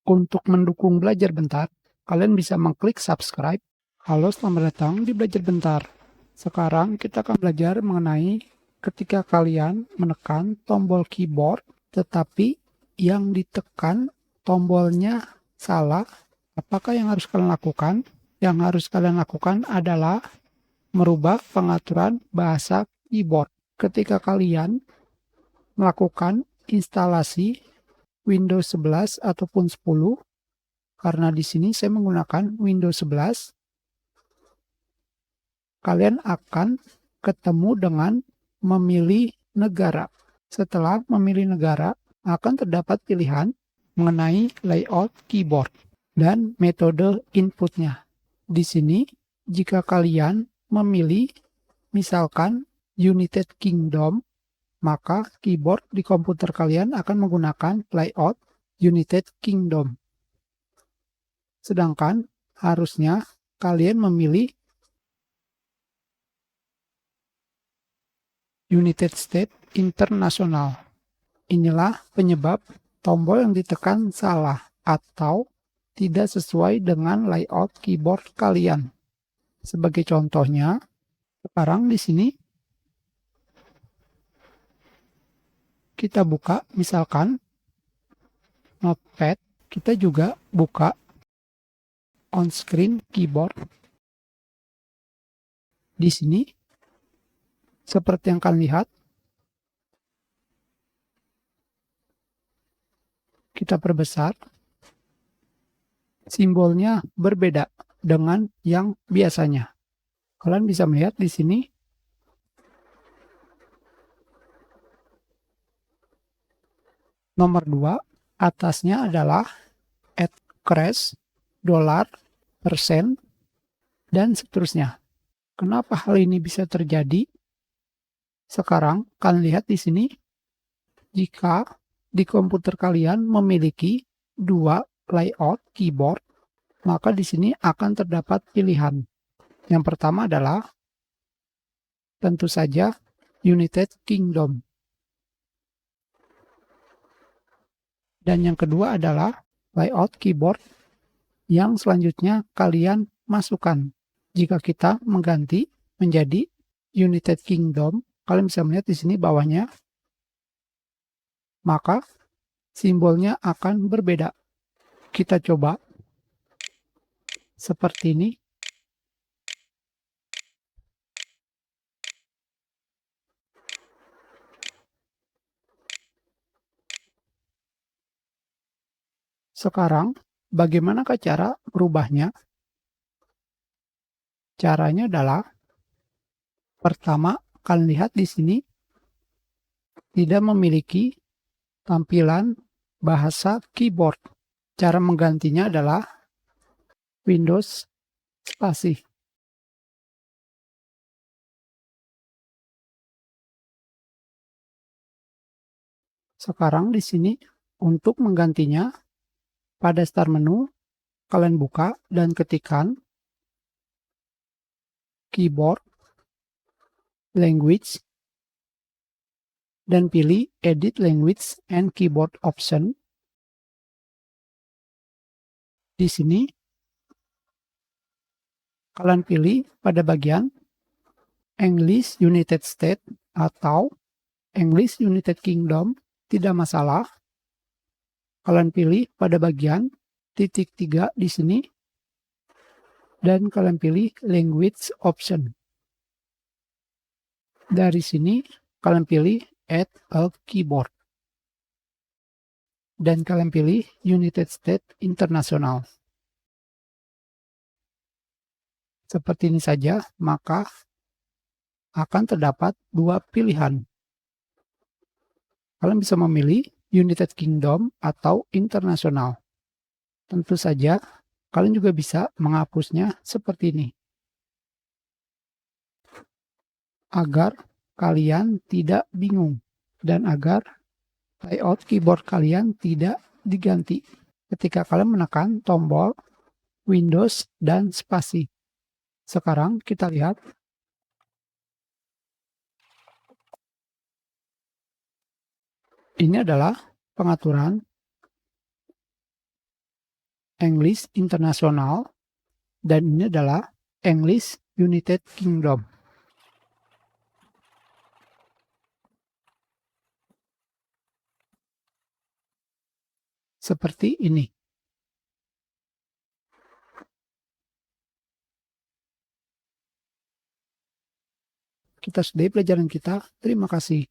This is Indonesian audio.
Untuk mendukung Belajar Bentar, kalian bisa mengklik subscribe. Halo, selamat datang di Belajar Bentar. Sekarang kita akan belajar mengenai ketika kalian menekan tombol keyboard, tetapi yang ditekan tombolnya salah. Apakah yang harus kalian lakukan? Yang harus kalian lakukan adalah merubah pengaturan bahasa keyboard. Ketika kalian melakukan instalasi Windows 11 ataupun 10, karena di sini saya menggunakan Windows 11, kalian akan ketemu dengan memilih negara. Setelah memilih negara, akan terdapat pilihan mengenai layout keyboard dan metode inputnya. Di sini, jika kalian memilih misalkan United Kingdom, maka keyboard di komputer kalian akan menggunakan layout United Kingdom. Sedangkan harusnya kalian memilih United States International. Inilah penyebab tombol yang ditekan salah atau tidak sesuai dengan layout keyboard kalian. Sebagai contohnya, sekarang di sini kita buka misalkan Notepad, kita juga buka on-screen keyboard. Di sini, seperti yang kalian lihat, kita perbesar, simbolnya berbeda dengan yang biasanya. Kalian bisa melihat di sini, nomor 2, atasnya adalah @crash, dolar, persen, dan seterusnya. Kenapa hal ini bisa terjadi? Sekarang kalian lihat di sini, jika di komputer kalian memiliki 2 layout keyboard, maka di sini akan terdapat pilihan. Yang pertama adalah tentu saja United Kingdom. Dan yang kedua adalah layout keyboard yang selanjutnya kalian masukkan. Jika kita mengganti menjadi United Kingdom, kalian bisa melihat di sini bawahnya, maka simbolnya akan berbeda. Kita coba seperti ini. Sekarang, bagaimanakah cara merubahnya? Caranya adalah, pertama, kalian lihat di sini tidak memiliki tampilan bahasa keyboard. Cara menggantinya adalah Windows spasi. Sekarang di sini untuk menggantinya, pada start menu kalian buka dan ketikkan keyboard, language, dan pilih edit language and keyboard option. Di sini kalian pilih pada bagian English United States atau English United Kingdom, tidak masalah. Kalian pilih pada bagian titik 3 di sini dan kalian pilih language option. Dari sini kalian pilih add a keyboard dan kalian pilih United States International. Seperti ini saja, maka akan terdapat 2 pilihan. Kalian bisa memilih United Kingdom atau internasional. Tentu saja, kalian juga bisa menghapusnya seperti ini. Agar kalian tidak bingung dan agar layout keyboard kalian tidak diganti ketika kalian menekan tombol Windows dan spasi. Sekarang kita lihat. Ini adalah pengaturan English International, dan ini adalah English United Kingdom. Seperti ini. Kita sudahi pelajaran kita. Terima kasih.